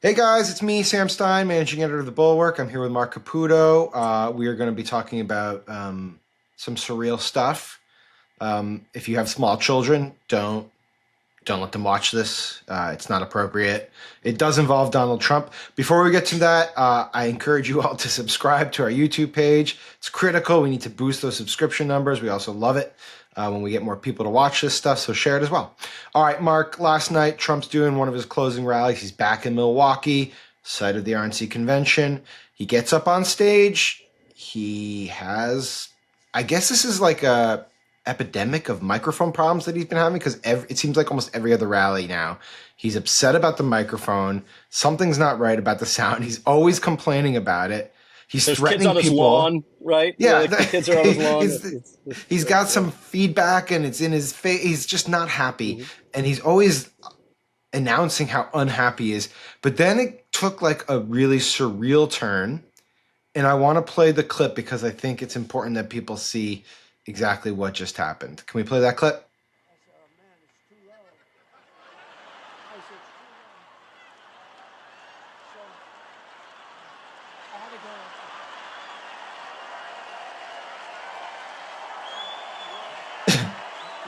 Hey guys, it's me, Sam Stein, managing editor of the Bulwark. I'm here with Marc Caputo. We are going to be talking about some surreal stuff. If you have small children, don't let them watch this. It's not appropriate. It does involve Donald Trump. Before we get to that, I encourage you all to subscribe to our YouTube page. It's critical. We need to boost those subscription numbers. We also love it when we get more people to watch this stuff, so share it as well. All right, Mark, last night, Trump's doing one of his closing rallies. He's back in Milwaukee, site of the RNC convention. He gets up on stage. He has, I guess this is like a epidemic of microphone problems that he's been having, because it seems like almost every other rally now he's upset about the microphone. Something's not right about the sound. He's always complaining about it. He's There's threatening kids on his people. lawn, right? Yeah, Like the kids are on his lawn. he's got some feedback and it's in his face. He's just not happy, and he's always announcing how unhappy he is. But then it took like a really surreal turn, and I want to play the clip because I think it's important that people see exactly what just happened. Can we play that clip?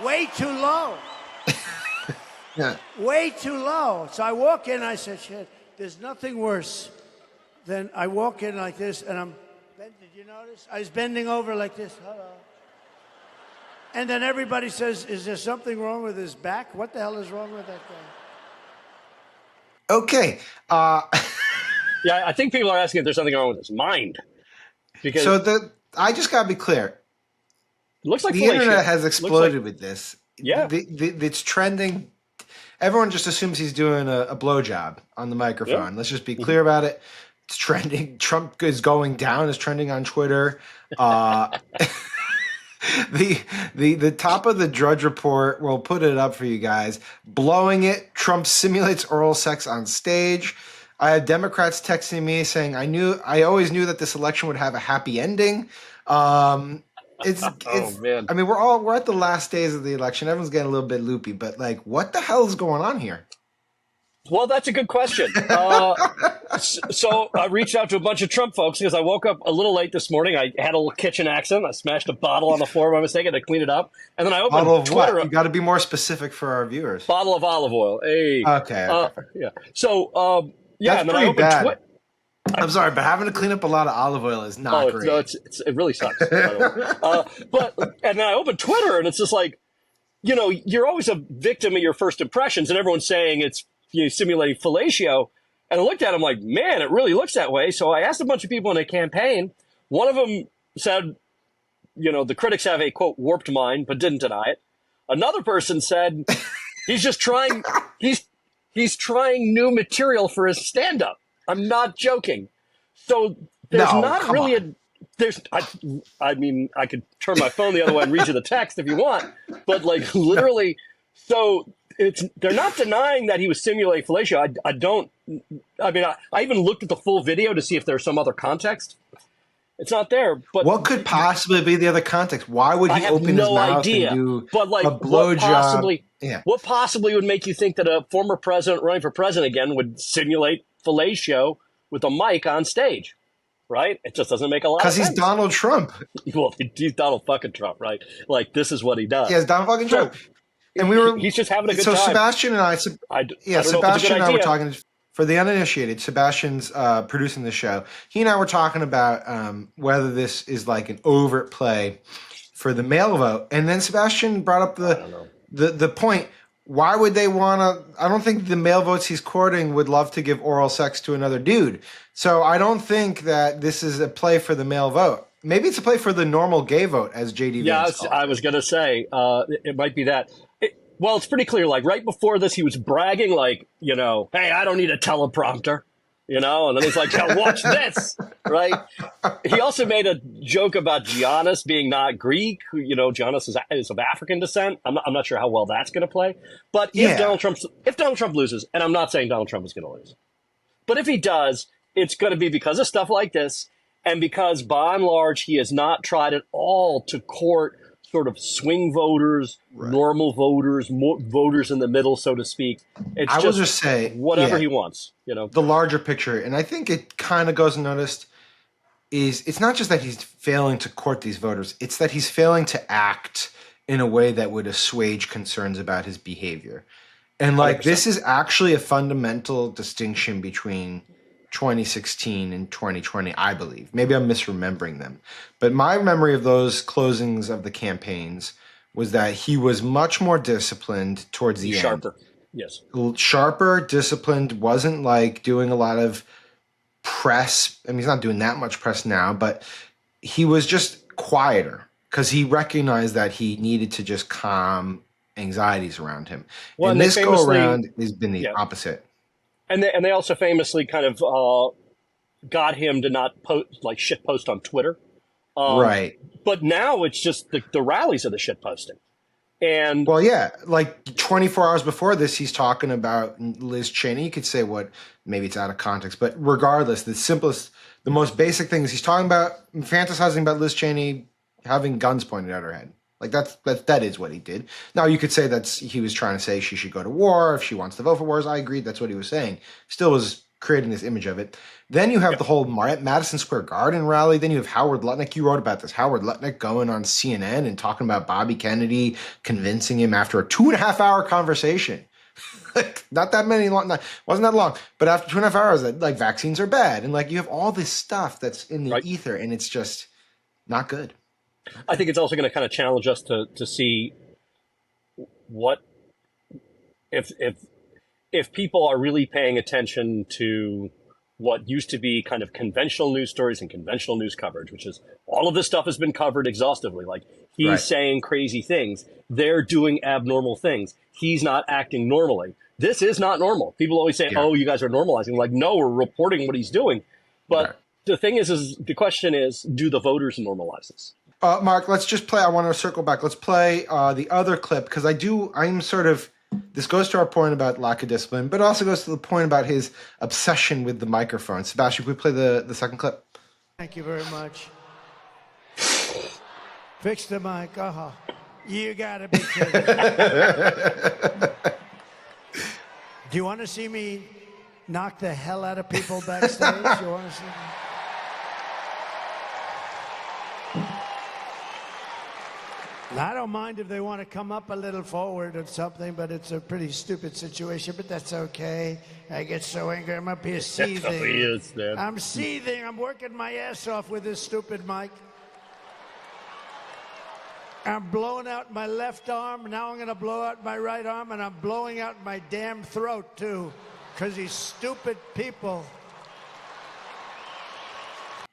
Way too low. Yeah. Way too low. So I walk in, I said, shit, there's nothing worse than I walk in like this and did you notice? I was bending over like this, hello. And then everybody says, is there something wrong with his back? What the hell is wrong with that guy? Okay. Yeah, I think people are asking if there's something wrong with his mind. Because I just got to be clear. it looks like The internet has exploded with this. Yeah. It's trending. Everyone just assumes he's doing a blowjob on the microphone. Yeah. Let's just be clear about it. It's trending. Trump is going down. It's trending on Twitter. The top of the Drudge Report, we'll put it up for you guys. Blowing it. Trump simulates oral sex on stage. I had Democrats texting me saying, I always knew that this election would have a happy ending. It's man. I mean, we're at the last days of the election. Everyone's getting a little bit loopy, but like, what the hell is going on here? Well, that's a good question. So I reached out to a bunch of Trump folks because I woke up a little late this morning. I had a little kitchen accident. I smashed a bottle on the floor by mistake. I had to clean it up. And then I opened Bottle of Twitter. what? You got to be more specific for our viewers. Bottle of olive oil. Hey. Okay. Yeah. So, yeah. That's and then I pretty opened bad. Twitter. I'm sorry, but having to clean up a lot of olive oil is not great. No, it really sucks. By the way. And then I opened Twitter, and it's just like, you're always a victim of your first impressions, and everyone's saying it's simulating fellatio. And I looked at him like, man, it really looks that way. So I asked a bunch of people in a campaign. One of them said, the critics have a, quote, warped mind, but didn't deny it. Another person said he's just trying, he's trying new material for his stand-up. I'm not joking. So there's not really I mean, I could turn my phone the other way and read you the text if you want, but like literally, so they're not denying that he was simulating fellatio. I even looked at the full video to see if there's some other context. It's not there. But what could possibly be the other context? Why would he open his mouth and do but like, a blowjob? What possibly would make you think that a former president running for president again would simulate fellatio with a mic on stage, right? It just doesn't make a lot of sense. Because he's Donald Trump. Well, he's Donald fucking Trump, right? Like, this is what he does. Yeah, it's Donald fucking Trump. And he's just having a good time. So Sebastian and I Sebastian and I were talking, for the uninitiated, Sebastian's producing the show. He and I were talking about whether this is like an overt play for the mail vote. And then Sebastian brought up the point. Why would they want to? I don't think the male votes he's courting would love to give oral sex to another dude. So I don't think that this is a play for the male vote. Maybe it's a play for the normal gay vote, as JD Vance called it. I was going to say it might be that. Well, it's pretty clear. Like right before this, he was bragging like, hey, I don't need a teleprompter. And then he's like, yeah, watch this, right? He also made a joke about Giannis being not Greek. Giannis is of African descent. I'm not sure how well that's going to play. But if Donald Trump loses, and I'm not saying Donald Trump is going to lose, but if he does, it's going to be because of stuff like this, and because by and large he has not tried at all to court sort of swing voters, normal voters, voters in the middle, so to speak. It's I will just say whatever he wants, the larger picture, and I think it kind of goes unnoticed, is it's not just that he's failing to court these voters, it's that he's failing to act in a way that would assuage concerns about his behavior. And like 100%. This is actually a fundamental distinction between 2016 and 2020, I believe. Maybe I'm misremembering them. But my memory of those closings of the campaigns was that he was much more disciplined towards the end. Sharper. Yes. Sharper, disciplined, wasn't like doing a lot of press. I mean, he's not doing that much press now, but he was just quieter because he recognized that he needed to just calm anxieties around him. Well, and this go around has been the opposite. And they also famously kind of got him to not shit post on Twitter. Right. But now it's just the rallies are the shit posting. And well, yeah, like 24 hours before this, he's talking about Liz Cheney. You could say maybe it's out of context, but regardless, the most basic thing is he's talking about fantasizing about Liz Cheney having guns pointed at her head. Like that is what he did. Now you could say he was trying to say she should go to war if she wants to vote for wars. I agreed. That's what he was saying. Still was creating this image of it. Then you have the whole Madison Square Garden rally. Then you have Howard Lutnick. You wrote about this. Howard Lutnick going on CNN and talking about Bobby Kennedy, convincing him after a 2.5-hour conversation. Not that many long, wasn't that long, but after 2.5 hours, like vaccines are bad. And like you have all this stuff that's in the ether and it's just not good. I think it's also going to kind of challenge us to see what if people are really paying attention to what used to be kind of conventional news stories and conventional news coverage, which is all of this stuff has been covered exhaustively. Like he's saying crazy things. They're doing abnormal things. He's not acting normally. This is not normal. People always say, oh, you guys are normalizing. Like, no, we're reporting what he's doing. But the thing is the question is, do the voters normalize this? Mark, let's just play. I want to circle back. Let's play the other clip because this goes to our point about lack of discipline, but also goes to the point about his obsession with the microphone. Sebastian, can we play the second clip? Thank you very much. Fix the mic. You gotta be kidding. Do you want to see me knock the hell out of people backstage? You want to see me? I don't mind if they want to come up a little forward or something, but it's a pretty stupid situation, but that's okay. I get so angry. I'm up here seething. I'm seething. I'm working my ass off with this stupid mic. I'm blowing out my left arm. Now I'm going to blow out my right arm, and I'm blowing out my damn throat, too, because these stupid people.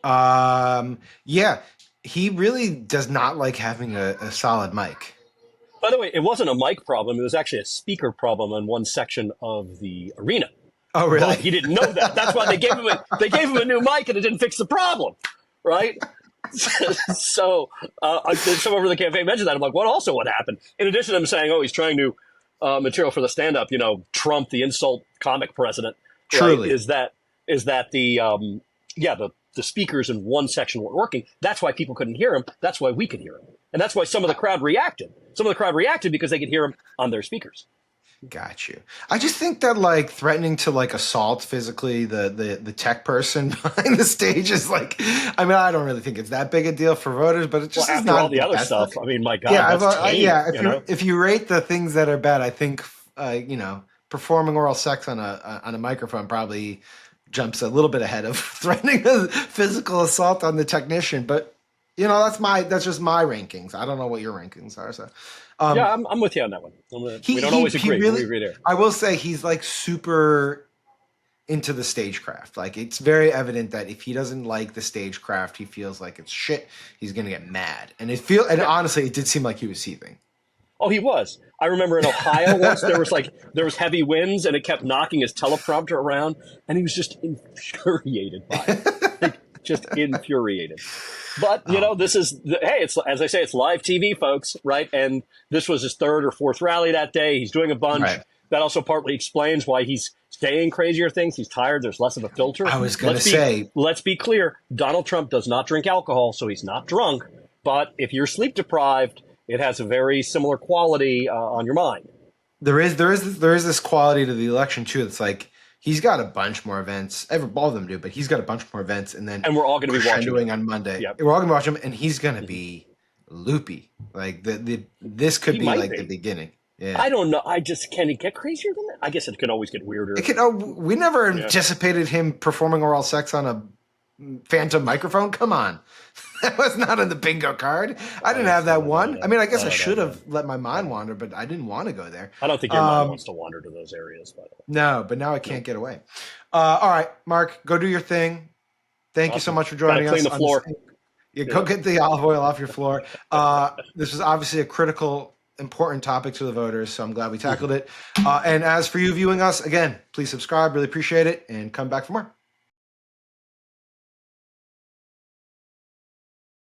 Yeah. He really does not like having a solid mic. By the way, it wasn't a mic problem. It was actually a speaker problem in one section of the arena. Oh, really? But he didn't know that. That's why they gave him a new mic, and it didn't fix the problem, right? So someone over the campaign mentioned that. I'm like, what happened? In addition to him saying, he's trying to material for the stand-up, Trump, the insult comic president. Truly. Right? Is that the speakers in one section weren't working. That's why people couldn't hear him. That's why we could hear him. And that's why some of the crowd reacted. Some of the crowd reacted because they could hear him on their speakers. Got you. I just think that threatening to assault physically the tech person behind the stage is I don't really think it's that big a deal for voters, but it just is not all the other stuff. I mean, my God. Yeah, if you rate the things that are bad, I think performing oral sex on a microphone probably jumps a little bit ahead of threatening a physical assault on the technician. But that's just my rankings. I don't know what your rankings are. So I'm with you on that one. We don't always agree. Really, we agree there. I will say he's super into the stagecraft. It's very evident that if he doesn't like the stagecraft, he feels like it's shit. He's gonna get mad. And honestly, it did seem like he was seething. Oh, he was. I remember in Ohio once there was heavy winds and it kept knocking his teleprompter around, and he was just infuriated by it. Just infuriated. But this is it's as I say, it's live TV, folks, right? And this was his third or fourth rally that day. He's doing a bunch. Right. That also partly explains why he's saying crazier things. He's tired. There's less of a filter. I was going to say, let's be clear. Donald Trump does not drink alcohol, so he's not drunk. But if you're sleep deprived It has a very similar quality on your mind. There is this quality to the election too. It's like he's got a bunch more events. All of them do, but he's got a bunch more events, and then And we're all going to be watching crescendoing it. on Monday. Yep. We're all gonna watch him, and he's gonna be loopy. Like this could He be might like be. the beginning. Yeah. I don't know. Can it get crazier than that? I guess it can always get weirder. We never anticipated him performing oral sex on a phantom microphone. Come on. That was not on the bingo card. I didn't have that one. I mean, I guess I should have let my mind wander, but I didn't want to go there. I don't think your mind wants to wander to those areas, by the way. No, but now I can't get away. All right, Mark, go do your thing. Thank you so much for joining us. Clean the floor. Go get the olive oil off your floor. This is obviously a critical, important topic to the voters, so I'm glad we tackled it. And as for you viewing us, again, please subscribe. Really appreciate it, and come back for more.